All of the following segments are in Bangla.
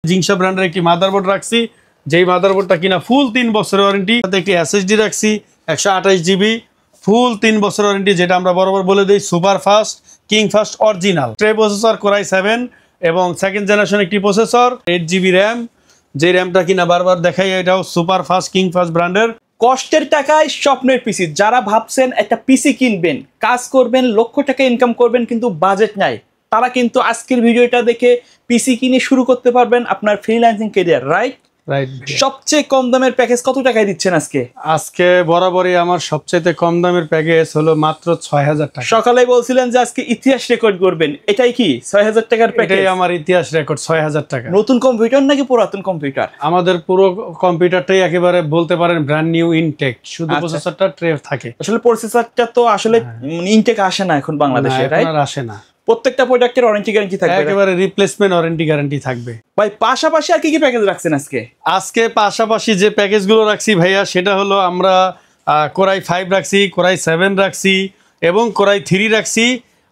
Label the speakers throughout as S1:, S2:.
S1: জিংসা ব্র্যান্ডের একটি মাদারবোর্ড রাখছি, যেই মাদারবোর্ডটা কিনা ফুল 3 বছরের ওয়ারেন্টি। সাথে একটি এসএসডি রাখছি 128 জিবি, ফুল 3 বছর ওয়ারেন্টি, যেটা আমরা বরাবর বলে দিই super fast king fast original. Tray processor core i 7 এবং সেকেন্ড জেনারেশন একটি প্রসেসর, 8 জিবি র্যাম, যে র্যামটা কিনা বারবার দেখাই, এটাও সুপার ফাস্ট কিং ফাস্ট ব্র্যান্ডের।
S2: কষ্টের টাকায় স্বপ্নের পিসি, যারা ভাবছেন একটা পিসি কিনবেন, কাজ করবেন, লক্ষ টাকা ইনকাম করবেন কিন্তু বাজেট নাই, তারা কিন্তু আজকের ভিডিওটা দেখে পিসি কিনে শুরু করতে পারবেন আপনার ফ্রিল্যান্সিং ক্যারিয়ার। Right
S1: right.
S2: সবচেয়ে কম দামের প্যাকেজ কত টাকায় দিচ্ছেন আজকে?
S1: আজকে বরাবরই আমার সবচেয়ে কম দামের প্যাকেজ হলো মাত্র 6000 টাকা।
S2: সকালে বলছিলেন যে আজকে ইতিহাস রেকর্ড করবেন, এটাই কি 6000 টাকার প্যাকেজ?
S1: এটাই আমার ইতিহাস রেকর্ড, 6000 টাকা।
S2: নতুন কম্পিউটার নাকি পুরাতন কম্পিউটার?
S1: আমাদের পুরো কম্পিউটারটাই একেবারে বলতে পারেন ব্র্যান্ড নিউ ইনটেক, শুধু প্রসেসরটা ট্রে থাকে।
S2: আসলে প্রসেসরটা তো আসলে ইনটেক আসে না এখন বাংলাদেশে, রাইট?
S1: আসে না।
S2: প্রত্যেকটা প্রোডাক্টের ওয়ারেন্টি গ্যারান্টি থাকবে,
S1: একেবারে রিপ্লেসমেন্ট ওয়ারেন্টি গ্যারান্টি থাকবে।
S2: ভাই পাশাপাশি আর কি কি প্যাকেজ রাখছেন আজকে?
S1: আজকে পাশাপাশি যে প্যাকেজগুলো রাখছি ভাইয়া, সেটা হলো আমরা কোরাই 5 রাখছি, কোরাই 7 রাখছি এবং কোরাই 3 রাখছি,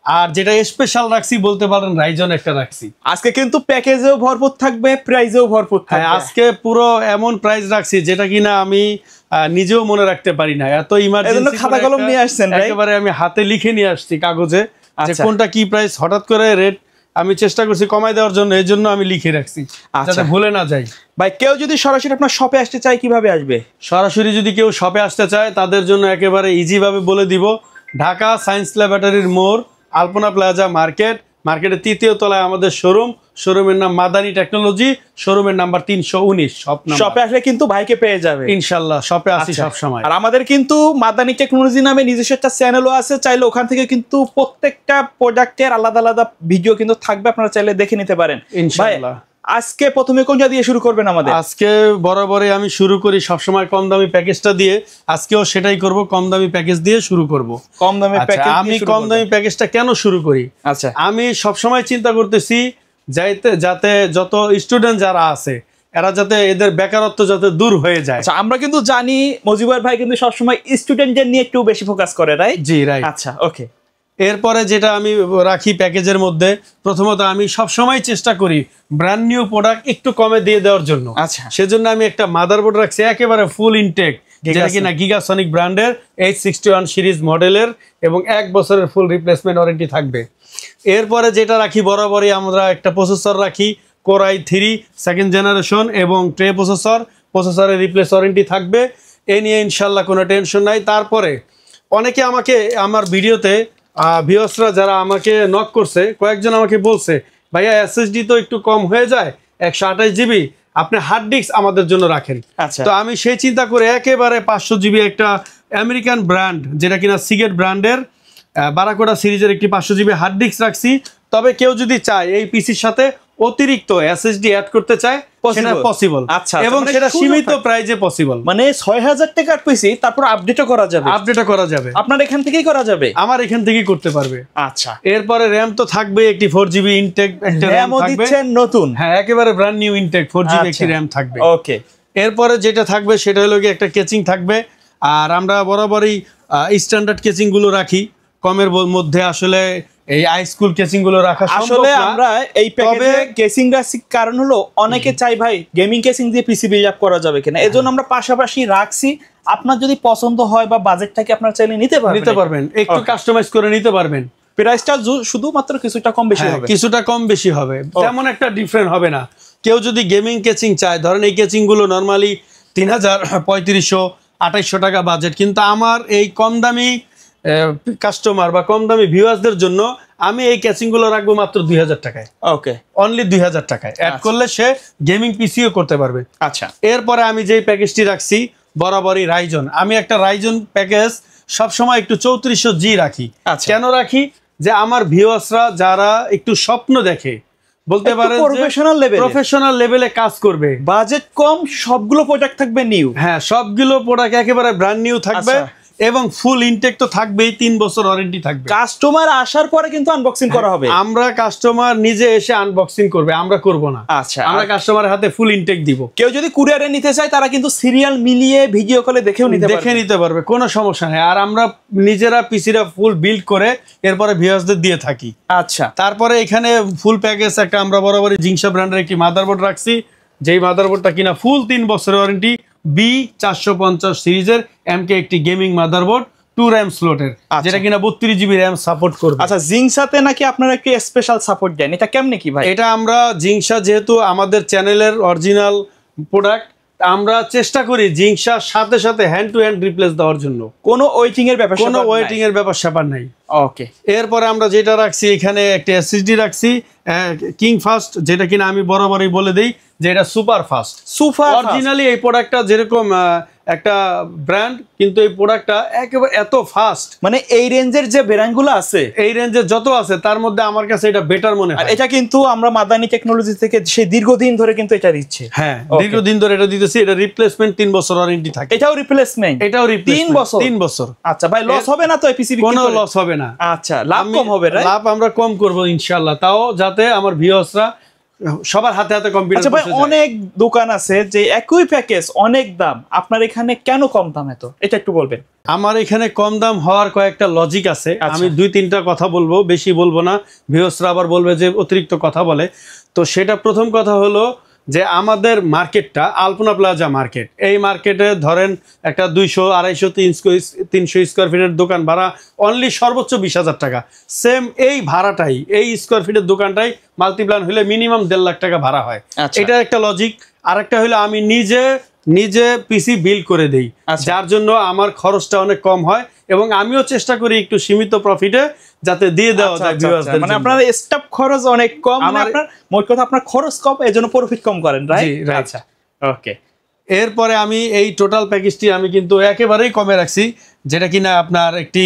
S1: আর যেটা স্পেশাল রাখছি বলতে পারেন রাইজন একটা রাখছি।
S2: আজকে কিন্তু প্যাকেজেও ভরপুর থাকবে, প্রাইজেও ভরপুর থাকবে।
S1: আজকে পুরো এমন প্রাইস রাখছি যেটা কিনা আমি নিজেও মনে রাখতে পারি না, এত ইমার্জেন্সি
S2: খাতা কলম নিয়ে আসছেন,
S1: একেবারে আমি হাতে লিখে নিয়ে আসছি কাগজে, যে কোনটা কি প্রাইস, হঠাৎ করে রেট আমি চেষ্টা করছি কমাই দেওয়ার জন্য, এই জন্য আমি লিখে রাখছি যাতে ভুলে না যাই।
S2: ভাই কেউ যদি সরাসরি আপনার শপে আসতে চায় কিভাবে আসবে?
S1: সরাসরি যদি কেউ শপে আসতে চায় তাদের জন্য একেবারে ইজি ভাবে বলে দিব, ঢাকা সায়েন্স ল্যাবরেটরির মোড়, আলপনা প্লাজা মার্কেটের 3য় তলায় আমাদের শোরুমের নাম মাদানী টেকনোলজি, শোরুমের নাম্বার 319।
S2: শপে আসলে কিন্তু ভাইকে পেয়ে যাবে
S1: ইনশাআল্লাহ, শপে আসি সব সময়।
S2: আর আমাদের কিন্তু মাদানী টেকনোলজি নামে নিজস্ব একটা চ্যানেলও আছে, চাইলে ওখান থেকে কিন্তু প্রত্যেকটা প্রোডাক্টের আলাদা আলাদা ভিডিও কিন্তু থাকবে, আপনারা চাইলে দেখে নিতে পারেন ইনশাআল্লাহ। আজকে প্রথমে কোনটা দিয়ে শুরু করবেন আমাদের?
S1: আজকে বরাবরই আমি শুরু করি সবসময় কম দামি প্যাকেজটা দিয়ে, আজকেও সেটাই করব, কম দামি প্যাকেজ দিয়ে শুরু করব।
S2: কম দামি প্যাকেজ?
S1: আমি কম দামি প্যাকেজটা কেন শুরু করি,
S2: আচ্ছা,
S1: আমি সবসময় চিন্তা করতেছি যাতে যত স্টুডেন্ট যারা আছে এরা যাতে এদের বেকারত্ব যাতে দূর হয়ে যায়।
S2: আচ্ছা, আমরা কিন্তু জানি মজিবর ভাই কিন্তু সবসময় স্টুডেন্টদের নিয়ে একটু বেশি ফোকাস করে, রাইট?
S1: জি রাইট।
S2: আচ্ছা ওকে।
S1: এরপরে যেটা আমি রাখি প্যাকেজের মধ্যে, প্রথমত আমি সবসময় চেষ্টা করি ব্র্যান্ড নিউ প্রোডাক্ট একটু কমে দিয়ে দেওয়ার জন্য।
S2: আচ্ছা,
S1: সেজন্য আমি একটা মাদারবোর্ড রাখছি একেবারে ফুল ইনটেক, যেটা কিনা গিগাসনিক ব্র্যান্ডের 861 সিরিজ মডেলের এবং 1 বছরের ফুল রিপ্লেসমেন্ট ওয়ারেন্টি থাকবে। এরপরে যেটা রাখি বরাবরই আমরা একটা প্রসেসর রাখি কোরাই 3 সেকেন্ড জেনারেশন এবং ট্রে প্রসেসরের রিপ্লেস ওয়ারেন্টি থাকবে, এ নিয়ে ইনশাল্লাহ কোনো টেনশন নাই। তারপরে অনেকে আমাকে আমার ভিডিওতে ভিউয়ার্সরা যারা আমাকে নক করছে, কয়েকজন আমাকে বলছে ভাইয়া এসএসডি তো একটু কম হয়ে যায়, 128 জিবি, আপনি হার্ড ডিস্ক আমাদের জন্য রাখেন। তো আমি সেই চিন্তা করে একেবারে 500 জিবি একটা আমেরিকান ব্র্যান্ড, যেটা কিনা সিগেট ব্র্যান্ডের বারাকোডা সিরিজের একটি 500 জিবি হার্ড ডিস্ক রাখছি। তবে কেউ যদি চায় এই পিসির সাথে অতিরিক্ত এসএসডি অ্যাড করতে চায়, সেটা পসিবল।
S2: আচ্ছা,
S1: এবং সেটা সীমিত প্রাইসে পসিবল,
S2: মানে 6000 টাকার পিসি, তারপর আপডেটও করা যাবে। আপনার এখান থেকেই করা যাবে,
S1: আমার এখান থেকেই করতে পারবে।
S2: আচ্ছা,
S1: এরপরে র‍্যাম তো থাকবে একটি 4GB ইনটেক, একটা র‍্যাম
S2: দিচ্ছেন নতুন,
S1: হ্যাঁ একেবারে ব্র্যান্ড নিউ ইনটেক 4GB একটি র‍্যাম থাকবে।
S2: ওকে।
S1: এরপরে যেটা থাকবে সেটা হলো কি একটা কেচিং থাকবে, আর আমরা বরাবরই স্ট্যান্ডার্ড কেচিং গুলো রাখি, কমের মধ্যে আসলে এই হাইস্কুল কেচিং গুলো রাখা
S2: আসলে আমরা এই প্যাকেজে কেসিং রাখছি কারণ হলো অনেকে চাই ভাই গেমিং কেসিং দিয়ে পিসি বিল্ড আপ করা যাবে কিনা, এজন্য আমরা পাশাপাশি রাখছি। আপনার যদি পছন্দ হয় বা বাজেট থাকে আপনারা চাইলে নিতে পারবেন,
S1: একটু কাস্টমাইজ করে নিতে পারবেন।
S2: প্রাইসটা শুধুমাত্র কিছুটা কম বেশি হবে,
S1: তেমন একটা ডিফারেন্ট হবে না। কেউ যদি গেমিং কেচিং চায়, ধরেন এই কেচিং গুলো নরমালি 3000, 3500, 2800 টাকা বাজেট, কিন্তু আমার এই কম দামি কাস্টমার বা কম দামি ভিউয়ার্সদের জন্য আমি এই ক্যাচিং গুলো রাখবো মাত্র 2000 টাকায়।
S2: ওকে,
S1: অনলি 2000 টাকায় অ্যাড করলে সে গেমিং পিসিও করতে পারবে।
S2: আচ্ছা,
S1: এরপরে আমি যেই প্যাকেজটি রাখছি বরাবরই রাইজন, আমি একটা রাইজন প্যাকেজ সবসময় একটু 3400G রাখি। কেন রাখি, যে আমার ভিউয়ার্সরা যারা একটু স্বপ্ন দেখে, বলতে পারেন প্রফেশনাল লেভেলে কাজ করবে,
S2: বাজেট কম, সবগুলো প্রোডাক্ট থাকবে নিউ,
S1: হ্যাঁ সবগুলো প্রোডাক্ট একেবারে ব্র্যান্ড নিউ থাকবে, এবং ফুল ইনটেক তো থাকবেই, 3 বছর ওয়ারেন্টি থাকবে।
S2: কাস্টমার আসার পরে কিন্তু আনবক্সিং করা হবে,
S1: আমরা কাস্টমার নিজে এসে আনবক্সিং করবে, আমরা করব না।
S2: আচ্ছা,
S1: আমরা কাস্টমারের হাতে ফুল ইনটেক দিব।
S2: কেউ যদি কুরিয়ারে নিতে চায় তারা কিন্তু সিরিয়াল মিলিয়ে ভিডিও কলে দেখে
S1: নিতে পারবে, কোনো সমস্যা নেই। আর আমরা নিজেরা পিসিটা ফুল বিল্ড করে এরপরে ভিউয়ার্সদের দিয়ে থাকি।
S2: আচ্ছা,
S1: তারপরে এখানে ফুল প্যাকেজ একটা আমরা বরাবরই জিংসা ব্র্যান্ডের একটি মাদারবোর্ড রাখছি, যেই মাদারবোর্ডটা কিনা ফুল 3 বছরের ওয়ারেন্টি, B450 সিরিজের MK একটি গেমিং মাদারবোর্ড 2 RAM স্লটের, যেটা কিনা 32 GB RAM সাপোর্ট করবে।
S2: আচ্ছা, জিংসাতে নাকি আপনারা একটি স্পেশাল সাপোর্ট দেন, এটা কেমনে কি ভাই?
S1: এটা আমরা জিংসা যেহেতু আমাদের চ্যানেলের অরিজিনাল প্রোডাক্ট, আমরা চেষ্টা করি জিংসার সাথে সাথে হ্যান্ড টু হ্যান্ড রিপ্লেস দেওয়ার জন্য।
S2: কোনো ওয়েটিং এর ব্যাপার,
S1: কোনো ওয়েটিং এর ব্যাপার স্যাপার নাই।
S2: ওকে,
S1: এরপরে আমরা যেটা রাখছি এখানে একটা SSD রাখছি কিং ফাস্ট, যেটা কিনা আমি বরাবরই বলে দেই যে এটা সুপার ফাস্ট। অরিজিনালি এই প্রোডাক্টটা যেরকম একটা ব্র্যান্ড, কিন্তু এই প্রোডাক্টটা একেবারে এত ফাস্ট,
S2: মানে এই রেঞ্জের যে ব্র্যান্ডগুলো আছে,
S1: এই রেঞ্জের যত আছে তার মধ্যে আমার কাছে এটা বেটার মনে হয়।
S2: এটা কিন্তু আমরা মাদানি টেকনোলজি থেকে সেই দীর্ঘদিন ধরে কিন্তু এটা দিচ্ছে।
S1: হ্যাঁ, দীর্ঘদিন ধরে এটা দিতেছি। এটা রিপ্লেসমেন্ট 3 বছর ওয়ারেন্টি থাকে।
S2: এটাও রিপ্লেসমেন্ট?
S1: এটাও রিপ্লেসমেন্ট
S2: 3 বছর। আচ্ছা ভাই, লস হবে না তো এই পিসি?
S1: কোনো লস হবে না।
S2: আচ্ছা, লাভ কম হবে?
S1: লাভ আমরা কম করব ইনশাআল্লাহ, তাও যাতে আমার ভিউয়ার্সরা সবার হাতে হাতে কম্পিউটার।
S2: আচ্ছা ভাই, অনেক দোকান আছে যে একই প্যাকেজ অনেক দাম, আপনার এখানে কেন কম দাম এত, এটা একটু বলবেন?
S1: আমার এখানে কম দাম হওয়ার কয়েকটা লজিক আছে। আমি 2-3টা কথা বলবো, বেশি বলবো না, ভিউয়ার্সরা আবার বলবে যে অতিরিক্ত কথা বলে। তো সেটা প্রথম কথা হলো যে আমাদের মার্কেটটা আলপনা প্লাজা মার্কেট। এই মার্কেটে ধরেন একটা 200, 250, 300 স্কোয়ার ফিটের দোকান ভাড়া অনলি সর্বোচ্চ 20,000 টাকা। সেম এই ভাড়াটাই, এই স্কোয়ার ফিটের দোকানটাই মাল্টিপ্লান হলে মিনিমাম 1.5 লাখ টাকা ভাড়া হয়। এটা একটা লজিক। আরেকটা হলো আমি নিজে পিসি বিল্ড করে দেই, যার জন্য আমার খরচটা অনেক কম হয় এবং আমিও চেষ্টা করি একটু সীমিত প্রফিটে যাতে দিয়ে দেওয়া যায় ভিউয়ারদের।
S2: মানে আপনার স্টাফ খরচ অনেক কম, মানে আপনার মোট কথা আপনার খরচ কম, এজন্য প্রফিট কম করেন, রাইট? আচ্ছা, ওকে।
S1: এরপরে আমি এই টোটাল প্যাকেজটি আমি কিন্তু একেবারেই কমে রাখছি, যেটা কিনা আপনার একটি,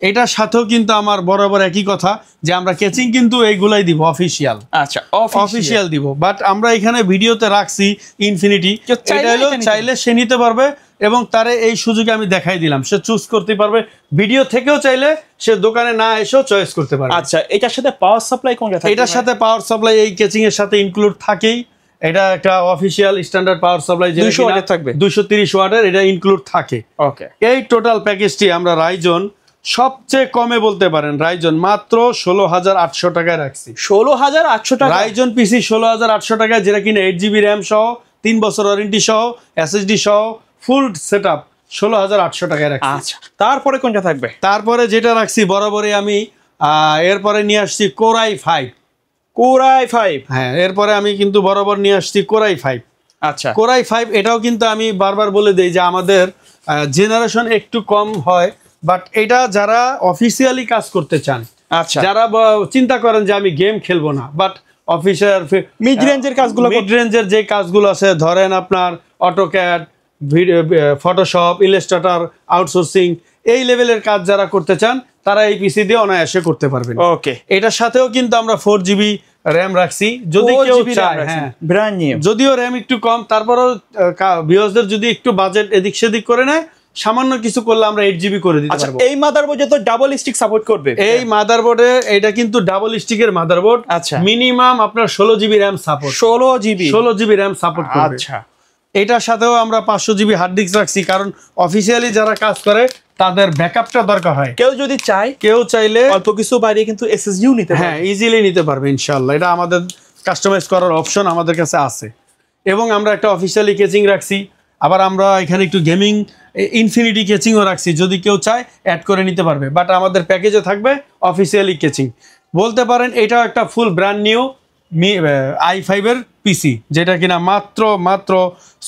S1: এটার সাথেও কিন্তু আমার বরাবর একই কথা যে আমরা কেচিং কিন্তু এইগুলাই দিব অফিসিয়াল।
S2: আচ্ছা,
S1: অফিসিয়াল দিব, বাট আমরা এখানে ভিডিওতে রাখছি ইনফিনিটি। এটা হলো চাইলে সে নিতে পারবে এবং তারে এই সুযোগে আমি দেখাই দিলাম, সে চুজ করতে পারবে। ভিডিও থেকেও চাইলে সে দোকানে না এসেও চয়েস করতে পারবে।
S2: আচ্ছা, এটার সাথে পাওয়ার সাপ্লাই কোনটা থাকে?
S1: এটার সাথে পাওয়ার সাপ্লাই এই কেচিং এর সাথে ইনক্লুড থাকেই। এটা একটা অফিসিয়াল স্ট্যান্ডার্ড পাওয়ার সাপ্লাই,
S2: 200 ওয়াটের থাকবে,
S1: 230 ওয়াটের, এটা ইনক্লুড থাকে।
S2: ওকে।
S1: এই টোটাল প্যাকেজটি আমরা রাইজন সবচেয়ে কমে বলতে পারেন, রাইজন মাত্র 16,800 টাকায় রাখছি।
S2: 16,800 টাকা
S1: রাইজন পিসি 16,800 টাকায়, যেটা কিনা 8 GB RAM সহ 3 বছর ওয়ারেন্টি সহ SSD সহ ফুল সেটআপ 16,800 টাকায় রাখছি।
S2: আচ্ছা, তারপরে কোনটা থাকবে?
S1: তারপরে যেটা রাখছি বরাবরই আমি এরপরে নিয়ে আসছি কোরাই 5। হ্যাঁ, এরপরে আমি কিন্তু বরাবর নিয়ে আসছি কোরাই 5।
S2: আচ্ছা,
S1: কোরাই 5 এটাও কিন্তু আমি বারবার বলে দেই যে আমাদের জেনারেশন একটু কম হয়, বাট এটা যারা অফিসিয়ালি কাজ করতে চান,
S2: আচ্ছা,
S1: যারা চিন্তা করেন যে আমি গেম খেলবো না, বাট অফিসের
S2: মিড রেঞ্জের
S1: যে কাজগুলো আছে, ধরেন আপনার অটোক্যাড, ফটোশপ, ইলাস্ট্রেটর, আউটসোর্সিং, এই লেভেলের কাজ যারা করতে চান তারা এই পিসি দিয়ে অনায়াসে করতে পারবেন।
S2: ওকে।
S1: এটার সাথেও কিন্তু আমরা 4 GB RAM রাখছি, যদি কেউ চায়। হ্যাঁ,
S2: ব্র্যান্ড নিউ,
S1: যদিও RAM একটু কম, তারপরেও ভিউয়ারদের যদি একটু বাজেট এদিক সেদিক করে নেয়, সামান্য কিছু করলে আমরা 8 GB করে দিতে পারবো।
S2: এই মাদারবোর্ডে তো ডাবল স্টিক সাপোর্ট করবে?
S1: এই মাদারবোর্ডে এটা কিন্তু ডাবল স্টিকের মাদারবোর্ড।
S2: আচ্ছা,
S1: মিনিমাম আপনার 16 GB RAM support,
S2: 16 GB
S1: RAM support করবে।
S2: আচ্ছা,
S1: এটার সাথেও আমরা 500 GB হার্ড ডিস্ক রাখছি, কারণ অফিসিয়ালি যারা কাজ করে তাদের ব্যাকআপটা দরকার হয়।
S2: কেউ যদি চায়,
S1: কেউ চাইলে
S2: অল্প কিছু বাড়িয়ে কিন্তু SSDও নিতে পারবে।
S1: হ্যাঁ, ইজিলি নিতে পারবে ইনশাআল্লাহ। এটা আমাদের কাস্টমাইজ করার অপশন আমাদের কাছে আছে। এবং আমরা একটা অফিসিয়ালি কেচিং রাখছি, আবার আমরা এখানে একটু গেমিং ইনফিনিটি কেচিংও রাখছি, যদি কেউ চায় অ্যাড করে নিতে পারবে। বাট আমাদের প্যাকেজে থাকবে অফিসিয়ালি কেচিং। বলতে পারেন এটাও একটা ফুল ব্র্যান্ড নিউ i5 এর পিসি, যেটা কিনা মাত্র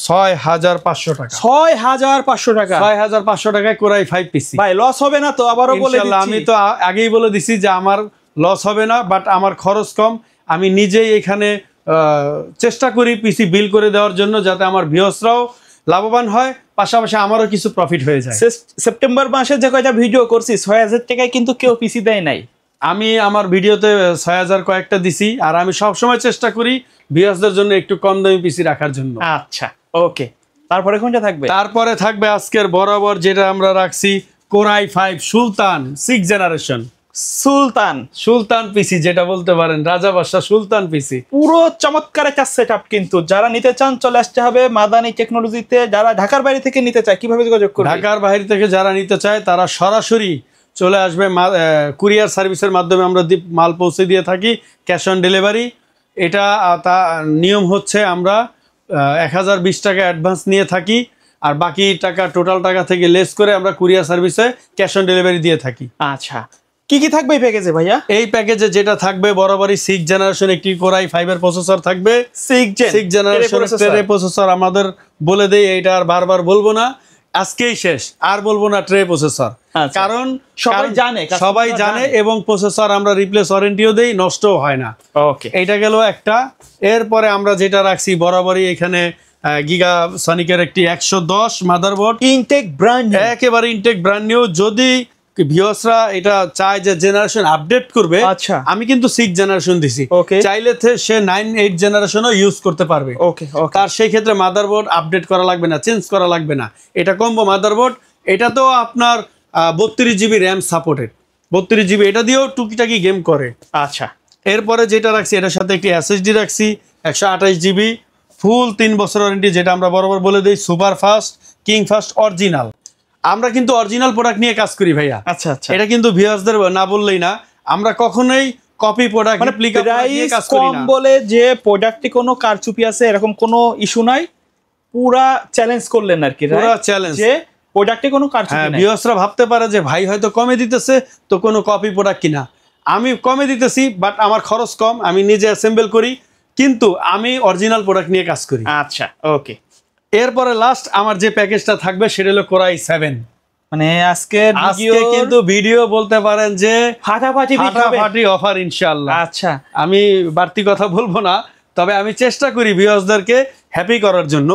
S1: 6,500 টাকা।
S2: 6,500 টাকা?
S1: 6,500 টাকায় কোরাই 5 পিসি।
S2: ভাই, লস হবে না তো? আবারও বলে দিচ্ছি,
S1: আমি তো আগেই বলে দিছি যে আমার লস হবে না, বাট আমার খরচ কম। আমি নিজেই এখানে চেষ্টা করি পিসি বিল করে দেওয়ার জন্য, যাতে আমার ভিউয়ার্সরাও লাভবান হয়, পাশাপাশি আমারও কিছু প্রফিট হয়ে যায়।
S2: সেপ্টেম্বর মাসে যে কয়টা ভিডিও করছি 6,000 টাকায় কিন্তু কেউ পিসি দেয় নাই।
S1: আমি আমার ভিডিওতে 6,000 কয়েকটা দিছি, আর আমি সবসময় চেষ্টা করি ভিউয়ার্সদের জন্য একটু কম দামি পিসি রাখার জন্য।
S2: আচ্ছা, ওকে। তারপরে কোনটা থাকবে?
S1: তারপরে থাকবে আজকের বরাবর যেটা আমরা রাখছি কোরাই 5 সুলতান 6 জেনারেশন, সুলতান পিসি যেটা বলতে পারেন, রাজা বাদশাহ সুলতান পিসি।
S2: পুরো চমৎকার একটা সেটআপ। কিন্তু যারা নিতে চান চলে আসতে হবে মাদানী টেকনোলজিতে। যারা ঢাকার বাইরে থেকে নিতে চায় কিভাবে যোগাযোগ করবে?
S1: ঢাকার বাইরে থেকে যারা নিতে চায় তারা সরাসরি চলে আসবে, কুরিয়ার সার্ভিসের মাধ্যমে আমরা মাল পৌঁছে দিয়ে থাকি, ক্যাশ অন ডেলিভারি। এটা নিয়ম হচ্ছে আমরা 1020 টাকা অ্যাডভান্স নিয়ে থাকি, আর বাকি টাকা টোটাল টাকা থেকে লেস করে আমরা কুরিয়ার সার্ভিসে ক্যাশ অন ডেলিভারি দিয়ে থাকি।
S2: আচ্ছা, কি কি থাকবে এই প্যাকেজে ভাইয়া?
S1: এই প্যাকেজে যেটা থাকবে বরাবরই 6 জেনারেশন একটি কোরাই 5 এর প্রসেসর থাকবে। 6 জেনারেশন ট্রে প্রসেসর আমাদের বলে দেই, এটা আর বারবার বলবো না, আজকেই শেষ, আর বলবো না ট্রে প্রসেসর। কারণ সবাই জানে এবং প্রসেসর আমরা রিপ্লেস ওয়ারেন্টিও দেই, নষ্টও হয় না।
S2: ওকে,
S1: এইটা গেল একটা। এরপরে আমরা যেটা রাখছি বরাবরই এখানে গিগা সনিকের একটি 110 মাদারবোর্ড,
S2: ইনটেক ব্র্যান্ড,
S1: একেবারে ইনটেক ব্র্যান্ড নিউ। যদি ভিউয়ার্সরা এটা চায় যে জেনারেশন আপডেট করবে,
S2: আচ্ছা,
S1: আমি কিন্তু 6 জেনারেশন দিছি, চাইলে সে 9-8 জেনারেশনও ইউজ করতে পারবে।
S2: ওকে,
S1: তার সেই ক্ষেত্রে মাদারবোর্ড আপডেট করা লাগবে না, চেঞ্জ করা লাগবে না। এটা কম্বো মাদারবোর্ড, এটা তো আপনার 32 জিবি র্যাম সাপোর্টেড, 32 জিবি, এটা দিয়েও টুকিটাকি গেম করে।
S2: আচ্ছা,
S1: এরপরে যেটা রাখছি এটার সাথে একটি এসএসডি রাখছি 128 জিবি, ফুল 3 বছর ওয়ারেন্টি, যেটা আমরা বরাবর বলে দিই super fast, king fast original. আমরা কিন্তু অরিজিনাল প্রোডাক্ট নিয়ে কাজ করি ভাইয়া।
S2: আচ্ছা আচ্ছা,
S1: এটা কিন্তু ভিউয়ার্সদের না বললেই না, আমরা কখনোই কপি প্রোডাক্ট নিয়ে কাজ করি না।
S2: বলে যে প্রোডাক্টে কোনো কারচুপি আছে এরকম কোনো ইস্যু নাই, পুরা চ্যালেঞ্জ করলেন আর কি,
S1: পুরা চ্যালেঞ্জ যে
S2: প্রোডাক্টে কোনো কারচুপি নাই।
S1: ভিউয়ার্সরা ভাবতে পারে যে ভাই হয়তো কমে দিতেছে তো কোনো কপি প্রোডাক্ট কিনা। আমি কমে দিতেছি, বাট আমার খরচ কম, আমি নিজে অ্যাসেম্বল করি, কিন্তু আমি অরিজিনাল প্রোডাক্ট নিয়ে কাজ করি।
S2: আচ্ছা, ওকে।
S1: এরপরে লাস্ট আমার যে প্যাকেজটা থাকবে সেটা হলো কোরাই 7।
S2: মানে আজকে
S1: কিন্তু ভিডিও বলতে পারেন যে
S2: ফাটাফাটি
S1: অফার ইনশাআল্লাহ।
S2: আচ্ছা,
S1: আমি বাড়তি কথা বলবো না, তবে আমি চেষ্টা করি ভিউয়ার্সদেরকে হ্যাপি করার জন্য।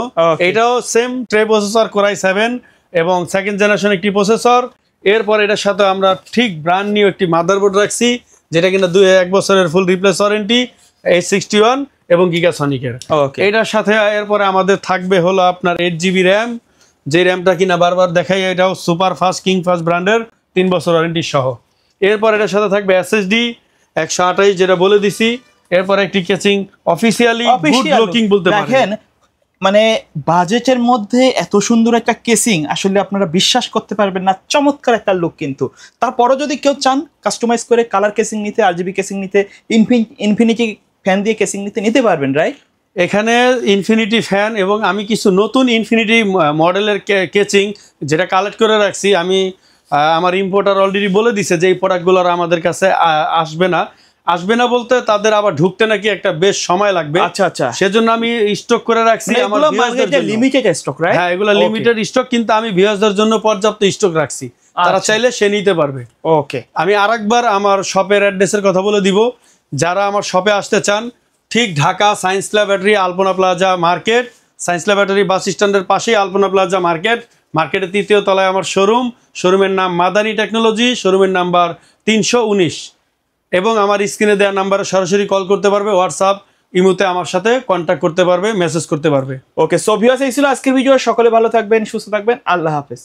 S1: এটাও সেম ট্রে প্রসেসর কোরাই 7 এবং সেকেন্ড জেনারেশন একটি প্রসেসর। এরপর এটার সাথে আমরা ঠিক ব্র্যান্ড নিউ একটি মাদারবোর্ড রাখছি, যেটা কিনা 1 বছরের ফুল রিপ্লেস ওয়ারেন্টি, H61 এবং গিগাসনিকের। এটার সাথে এরপরে আমাদের থাকবে হলো আপনার 8 জিবি র্যাম, যে র্যামটা কিনা বারবার দেখাই, এটাও সুপার ফাস্ট কিং ফাস্ট ব্র্যান্ডের 3 বছর ওয়ারেন্টি সহ। এরপর এটার সাথে থাকবে এসএসডি 128, যেটা বলে দিছি। এরপর একটি কেচিং, অফিসিয়ালি গুড লুকিং বলতে পারেন।
S2: মানে বাজেটের মধ্যে এত সুন্দর একটা কেসিং আসলে আপনারা বিশ্বাস করতে পারবেন না, চমৎকার একটা লুক। কিন্তু তারপরও যদি কেউ চান কাস্টমাইজ করে কালার কেসিং নিতে, আরজিবি কেসিং নিতে, ইনফিনিটি ফ্যান দিয়ে কেসিং নিতে পারবেন, রাইট?
S1: এখানে ইনফিনিটি ফ্যান এবং আমি কিছু নতুন ইনফিনিটি মডেলের কেচিং যেটা কালেক্ট করে রাখছি। আমি আমার ইম্পোর্টার অলরেডি বলে দিছে যে এই প্রোডাক্টগুলো আমাদের কাছে আসবে না বলতে তাদের আবার ঢুকতে নাকি একটা বেশ সময় লাগবে।
S2: আচ্ছা আচ্ছা,
S1: সেজন্য আমি স্টক করে রাখছি। আমার
S2: লিমিটেড স্টক, রাইট?
S1: হ্যাঁ, এগুলো লিমিটেড স্টক, কিন্তু আমি ভিউয়ারদের জন্য পর্যাপ্ত স্টক রাখছি, তারা চাইলে সে নিতে পারবে।
S2: ওকে,
S1: আমি আরেকবার আমার শপের অ্যাড্রেসের কথা বলে দিব। যারা আমার শপে আসতে চান, ঠিক ঢাকা সায়েন্স ল্যাবরেটরি আলপনা প্লাজা মার্কেট, সায়েন্স ল্যাবরেটরি বাস স্ট্যান্ডের পাশেই আলপনা প্লাজা মার্কেটের 3য় তলায় আমার শোরুমের নাম মাদানী টেকনোলজি, শোরুমের নাম্বার 319, এবং আমার স্ক্রিনে দেওয়া নাম্বারে সরাসরি কল করতে পারবে, হোয়াটসঅ্যাপ ইমোতে আমার সাথে কন্ট্যাক্ট করতে পারবে, মেসেজ করতে পারবে।
S2: ওকে, সো ভিউয়ার্স, এই ছিল আজকের ভিডিও। সকলে ভালো থাকবেন, সুস্থ থাকবেন, আল্লাহ হাফেজ।